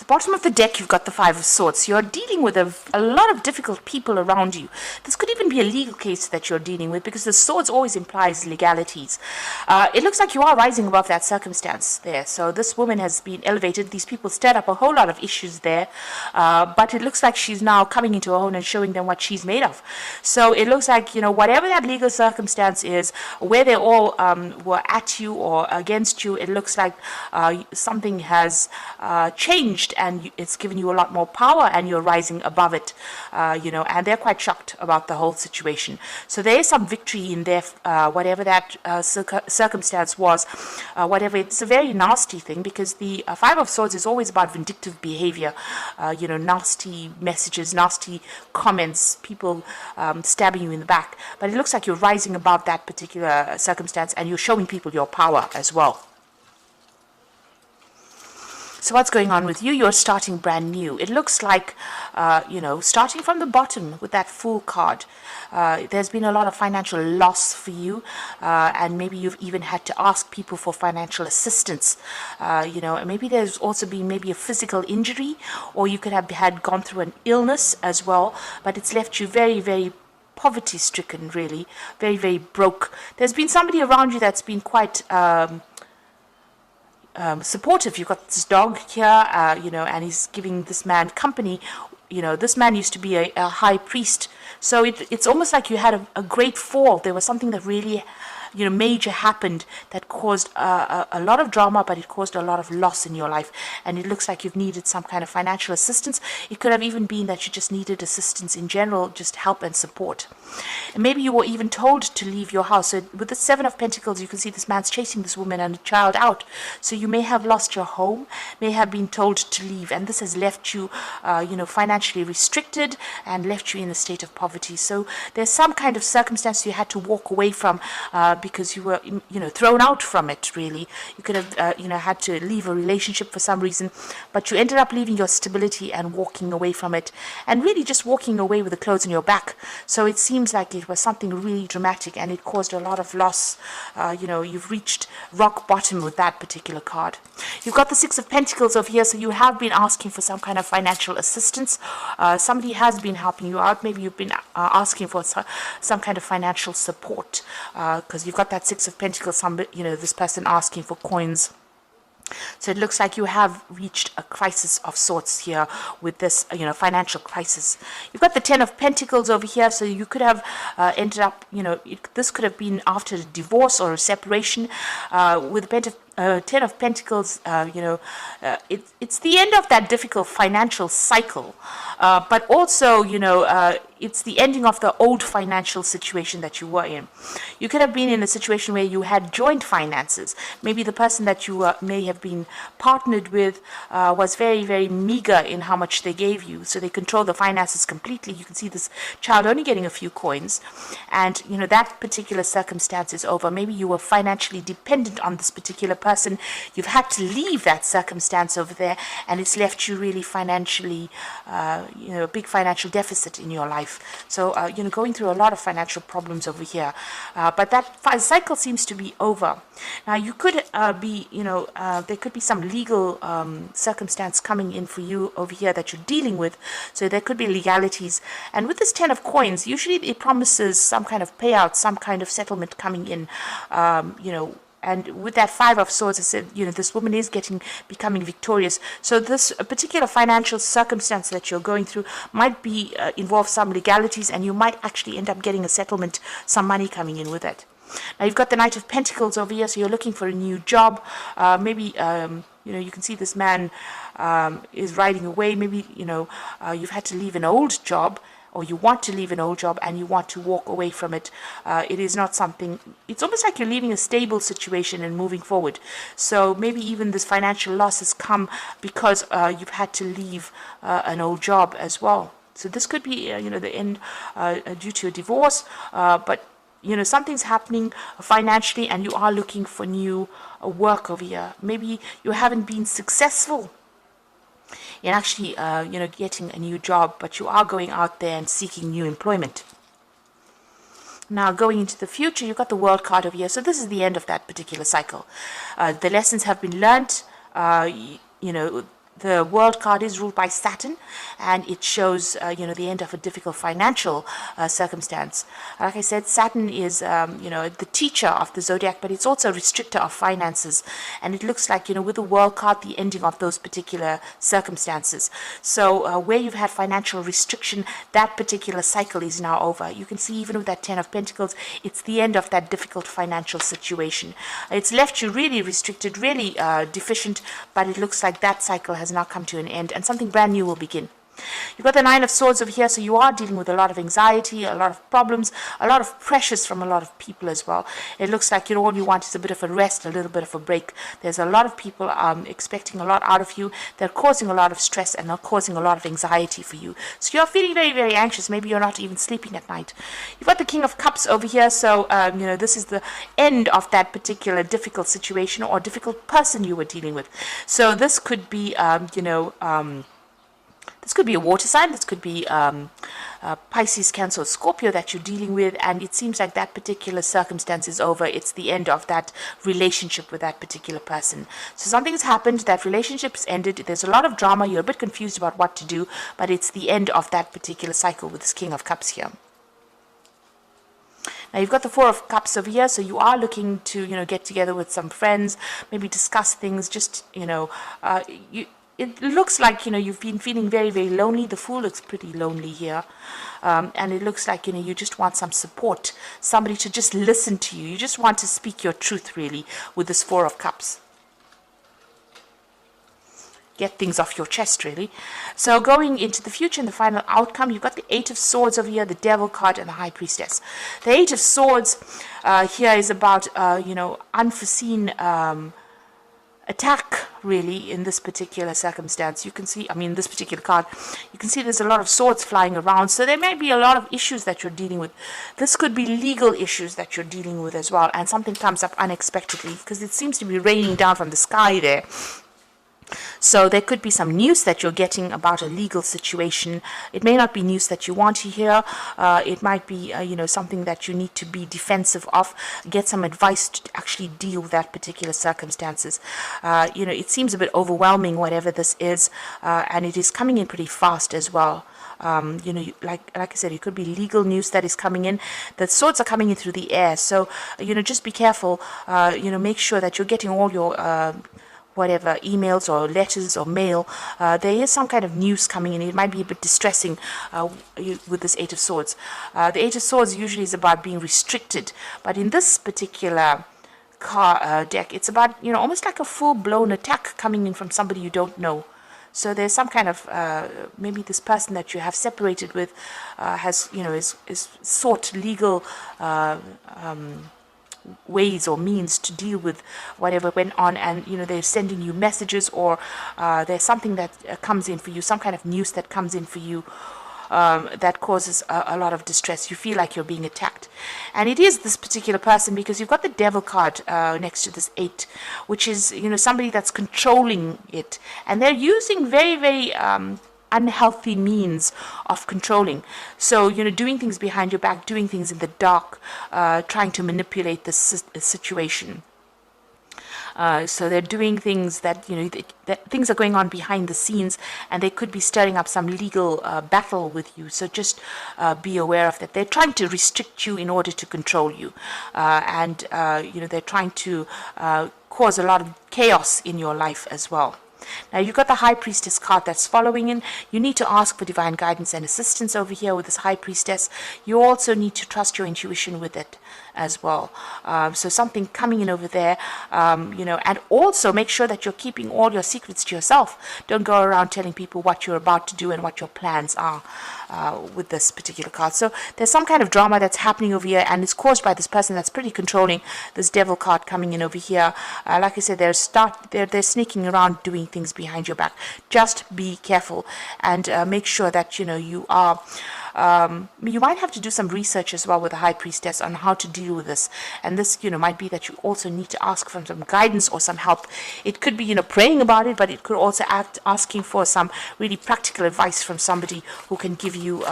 the bottom of the deck, you've got the Five of Swords. You're dealing with a lot of difficult people around you. This could even be a legal case that you're dealing with, because the swords always implies legalities. It looks like you are rising above that circumstance there. So this woman has been elevated. These people stirred up a whole lot of issues there. But it looks like she's now coming into her own and showing them what she's made of. So it looks like, whatever that legal circumstance is, where they all were at you or against you, it looks like something has changed, and it's given you a lot more power, and you're rising above it, and they're quite shocked about the whole situation. So there is some victory in there, whatever that circumstance was, whatever. It's a very nasty thing, because the Five of Swords is always about vindictive behavior, nasty messages, nasty comments, people stabbing you in the back. But it looks like you're rising above that particular circumstance, and you're showing people your power as well. So what's going on with you? You're starting brand new. It looks like, starting from the bottom with that Fool card. There's been a lot of financial loss for you, and maybe you've even had to ask people for financial assistance. And maybe there's also been maybe a physical injury, or you could have gone through an illness as well, but it's left you very, very poverty-stricken, really, very, very broke. There's been somebody around you that's been quite supportive. You've got this dog here, and he's giving this man company. This man used to be a high priest. So it's almost like you had a great fall. There was something that really, major happened that caused a lot of drama, but it caused a lot of loss in your life. And it looks like you've needed some kind of financial assistance. It could have even been that you just needed assistance in general, just help and support. And maybe you were even told to leave your house. So with the Seven of Pentacles, you can see this man's chasing this woman and a child out. So you may have lost your home, may have been told to leave, and this has left you, financially restricted and left you in a state of poverty. So there's some kind of circumstance you had to walk away from, because you were, thrown out from it, really. You could have, had to leave a relationship for some reason, but you ended up leaving your stability and walking away from it, and really just walking away with the clothes on your back. So it seems like it was something really dramatic, and it caused a lot of loss. You've reached rock bottom with that particular card. You've got the Six of Pentacles over here, so you have been asking for some kind of financial assistance. Somebody has been helping you out. Maybe you've been asking for some kind of financial support, because you've got that Six of Pentacles, this person asking for coins. So it looks like you have reached a crisis of sorts here with this, financial crisis. You've got the Ten of Pentacles over here, so you could have ended up, this could have been after a divorce or a separation. With the Ten of Pentacles, it's the end of that difficult financial cycle, but also, it's the ending of the old financial situation that you were in. You could have been in a situation where you had joint finances. Maybe the person that you may have been partnered with was very, very meager in how much they gave you, so they control the finances completely. You can see this child only getting a few coins, and that particular circumstance is over. Maybe you were financially dependent on this particular person. You've had to leave that circumstance over there, and it's left you really financially, a big financial deficit in your life. So, going through a lot of financial problems over here. But that cycle seems to be over. Now, you could be, there could be some legal circumstance coming in for you over here that you're dealing with. So there could be legalities. And with this Ten of Coins, usually it promises some kind of payout, some kind of settlement coming in, and with that Five of Swords, I said, this woman is becoming victorious. So this particular financial circumstance that you're going through might be involve some legalities, and you might actually end up getting a settlement, some money coming in with it. Now you've got the Knight of Pentacles over here, so you're looking for a new job. Maybe you can see this man is riding away. Maybe you've had to leave an old job, or you want to leave an old job and you want to walk away from it. It is not something, it's almost like you're leaving a stable situation and moving forward. So maybe even this financial loss has come because you've had to leave an old job as well. So this could be, the end due to a divorce, but something's happening financially, and you are looking for new work over here. Maybe you haven't been successful in actually, getting a new job, but you are going out there and seeking new employment. Now, going into the future, you've got the World card over here. So this is the end of that particular cycle. The lessons have been learnt. the World card is ruled by Saturn, and it shows, the end of a difficult financial circumstance. Like I said, Saturn is, the teacher of the zodiac, but it's also a restrictor of finances. And it looks like, with the World card, the ending of those particular circumstances. So where you've had financial restriction, that particular cycle is now over. You can see even with that 10 of Pentacles, it's the end of that difficult financial situation. It's left you really restricted, really deficient, but it looks like that cycle has now come to an end and something brand new will begin. You've got the Nine of Swords over here, so you are dealing with a lot of anxiety, a lot of problems, a lot of pressures from a lot of people as well. It looks like all you want is a bit of a rest, a little bit of a break. There's a lot of people expecting a lot out of you. They're causing a lot of stress and they're causing a lot of anxiety for you. So you're feeling very, very anxious. Maybe you're not even sleeping at night. You've got the King of Cups over here, so this is the end of that particular difficult situation or difficult person you were dealing with. So this could be, this could be a water sign, this could be Pisces, Cancer, Scorpio that you're dealing with, and it seems like that particular circumstance is over. It's the end of that relationship with that particular person. So something's happened, that relationship's ended, there's a lot of drama, you're a bit confused about what to do, but it's the end of that particular cycle with this King of Cups here. Now you've got the Four of Cups over here, so you are looking to, get together with some friends, maybe discuss things, just, it looks like, you've been feeling very, very lonely. The Fool looks pretty lonely here. And it looks like, you just want some support, somebody to just listen to you. You just want to speak your truth, really, with this Four of Cups. Get things off your chest, really. So going into the future and the final outcome, you've got the Eight of Swords over here, the Devil card, and the High Priestess. The Eight of Swords here is about, unforeseen attack, really, in this particular circumstance. You can see, this particular card, you can see there's a lot of swords flying around, so there may be a lot of issues that you're dealing with. This could be legal issues that you're dealing with as well, and something comes up unexpectedly, because it seems to be raining down from the sky there. So there could be some news that you're getting about a legal situation. It may not be news that you want to hear. It might be, something that you need to be defensive of. Get some advice to actually deal with that particular circumstances. It seems a bit overwhelming, whatever this is, and it is coming in pretty fast as well. Like I said, it could be legal news that is coming in. The swords are coming in through the air, so just be careful. Make sure that you're getting all your whatever emails or letters or mail. There is some kind of news coming in. It might be a bit distressing with this Eight of Swords. The Eight of Swords usually is about being restricted, but in this particular deck, it's about almost like a full-blown attack coming in from somebody you don't know. So there's some kind of maybe this person that you have separated with has is sought legal ways or means to deal with whatever went on, and they're sending you messages, or there's something that comes in for you, some kind of news that comes in for you that causes a lot of distress. You feel like you're being attacked, and it is this particular person, because you've got the Devil card next to this 8, which is somebody that's controlling it, and they're using very, very unhealthy means of controlling. So, doing things behind your back, doing things in the dark, trying to manipulate the situation. So they're doing things that, that things are going on behind the scenes, and they could be stirring up some legal battle with you. So just be aware of that. They're trying to restrict you in order to control you. And they're trying to cause a lot of chaos in your life as well. Now you've got the High Priestess card that's following in. You need to ask for divine guidance and assistance over here with this High Priestess. You also need to trust your intuition with it as well. So something coming in over there, and also make sure that you're keeping all your secrets to yourself. Don't go around telling people what you're about to do and what your plans are with this particular card. So there's some kind of drama that's happening over here, and it's caused by this person that's pretty controlling. This Devil card coming in over here. Like I said, they're sneaking around doing things behind your back. Just be careful and make sure that you are. You might have to do some research as well with the High Priestess on how to deal with this, and this might be that you also need to ask for some guidance or some help. It could be praying about it, but it could also asking for some really practical advice from somebody who can give you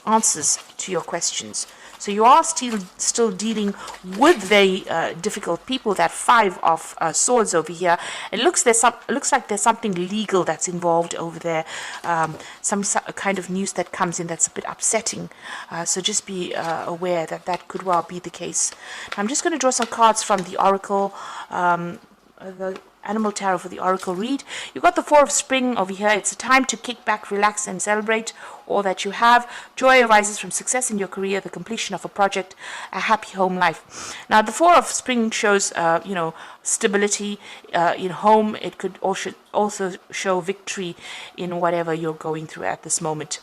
answers to your questions. So you are still dealing with very difficult people. That Five of Swords over here. It looks like there's something legal that's involved over there. Some kind of news that comes in that's a bit upsetting. So just be aware that that could well be the case. I'm just going to draw some cards from the Oracle. The Animal Tarot for the Oracle read. You've got the Four of Spring over here. It's a time to kick back, relax, and celebrate all that you have. Joy arises from success in your career, the completion of a project, a happy home life. Now, the Four of Spring shows, stability in home. It could also show victory in whatever you're going through at this moment.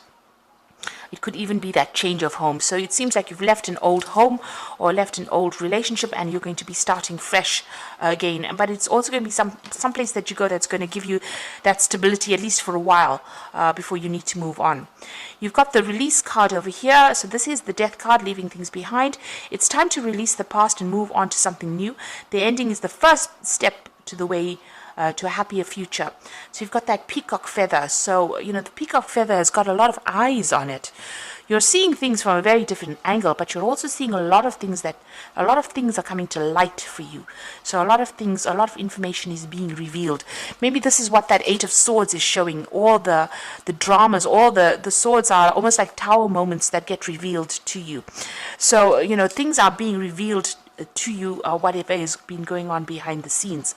It could even be that change of home. So it seems like you've left an old home or left an old relationship and you're going to be starting fresh again. But it's also going to be some place that you go that's going to give you that stability, at least for a while, before you need to move on. You've got the release card over here. So this is the death card, leaving things behind. It's time to release the past and move on to something new. The ending is the first step to the way to a happier future. So you've got that peacock feather. So, the peacock feather has got a lot of eyes on it. You're seeing things from a very different angle, but you're also seeing a lot of things are coming to light for you. So a lot of information is being revealed. Maybe this is what that Eight of Swords is showing. All the dramas, all the swords are almost like tower moments that get revealed to you. So, things are being revealed to you, whatever has been going on behind the scenes.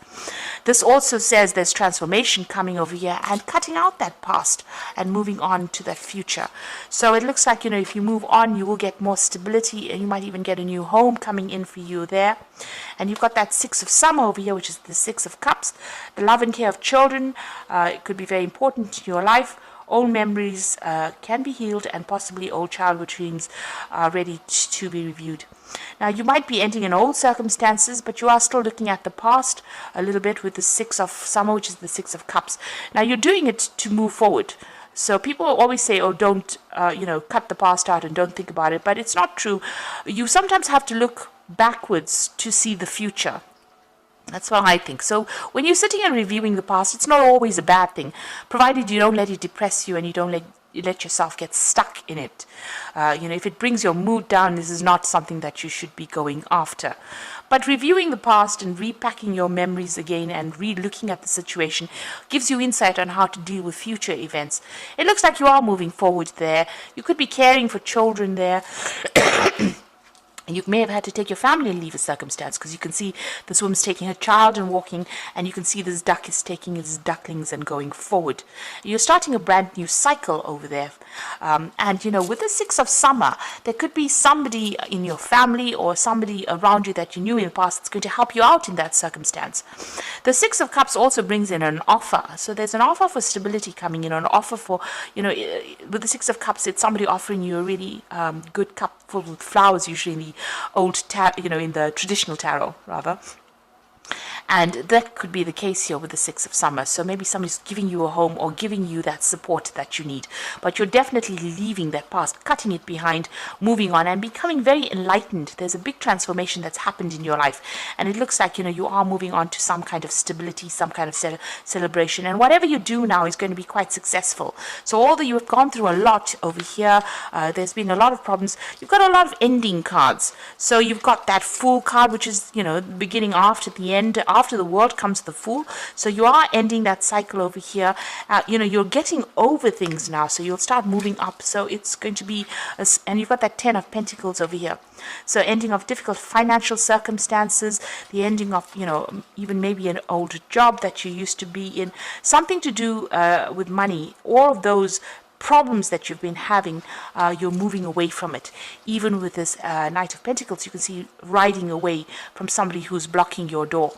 This also says there's transformation coming over here and cutting out that past and moving on to that future. So it looks like, if you move on, you will get more stability and you might even get a new home coming in for you there. And you've got that Six of Summer over here, which is the Six of Cups. The love and care of children, it could be very important in your life. Old memories can be healed and possibly old childhood dreams are ready to be reviewed. Now, you might be ending in old circumstances, but you are still looking at the past a little bit with the Six of Summer, which is the Six of Cups. Now, you're doing it to move forward. So people always say, oh, don't, cut the past out and don't think about it. But it's not true. You sometimes have to look backwards to see the future. That's what I think. So when you're sitting and reviewing the past, it's not always a bad thing, provided you don't let it depress you and you don't let yourself get stuck in it. If it brings your mood down, this is not something that you should be going after. But reviewing the past and repacking your memories again and re-looking at the situation gives you insight on how to deal with future events. It looks like you are moving forward there. You could be caring for children there. You may have had to take your family and leave a circumstance, because you can see this woman's taking her child and walking, and you can see this duck is taking his ducklings and going forward. You're starting a brand new cycle over there. With the Six of Summer, there could be somebody in your family or somebody around you that you knew in the past that's going to help you out in that circumstance. The Six of Cups also brings in an offer. So there's an offer for stability coming in, an offer for, with the Six of Cups, it's somebody offering you a really good cup full with flowers, usually in the in the traditional tarot, rather. And that could be the case here with the Six of Summer. So maybe somebody's giving you a home or giving you that support that you need. But you're definitely leaving that past, cutting it behind, moving on, and becoming very enlightened. There's a big transformation that's happened in your life. And it looks like, you are moving on to some kind of stability, some kind of celebration. And whatever you do now is going to be quite successful. So although you have gone through a lot over here, there's been a lot of problems. You've got a lot of ending cards. So you've got that Fool card, which is, the beginning after the end. After the World comes the Fool. So you are ending that cycle over here. You're getting over things now. So you'll start moving up. So it's going to be, and you've got that 10 of Pentacles over here. So ending of difficult financial circumstances, the ending of, even maybe an old job that you used to be in, something to do with money. All of those problems that you've been having, you're moving away from it. Even with this Knight of Pentacles, you can see riding away from somebody who's blocking your door.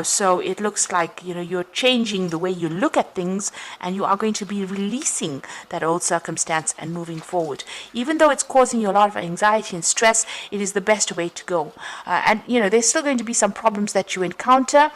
So it looks like, you're changing the way you look at things, and you are going to be releasing that old circumstance and moving forward. Even though it's causing you a lot of anxiety and stress, it is the best way to go. There's still going to be some problems that you encounter,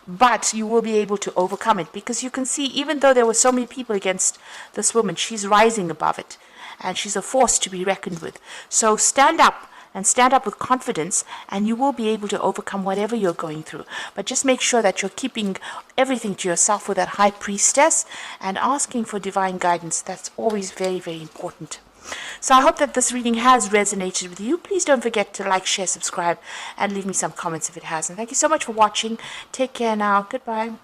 but you will be able to overcome it, because you can see, even though there were so many people against this woman, she's rising above it, and she's a force to be reckoned with. So stand up, and stand up with confidence, and you will be able to overcome whatever you're going through. But just make sure that you're keeping everything to yourself with that High Priestess and asking for divine guidance. That's always very, very important. So I hope that this reading has resonated with you. Please don't forget to like, share, subscribe, and leave me some comments if it has. And thank you so much for watching. Take care now. Goodbye.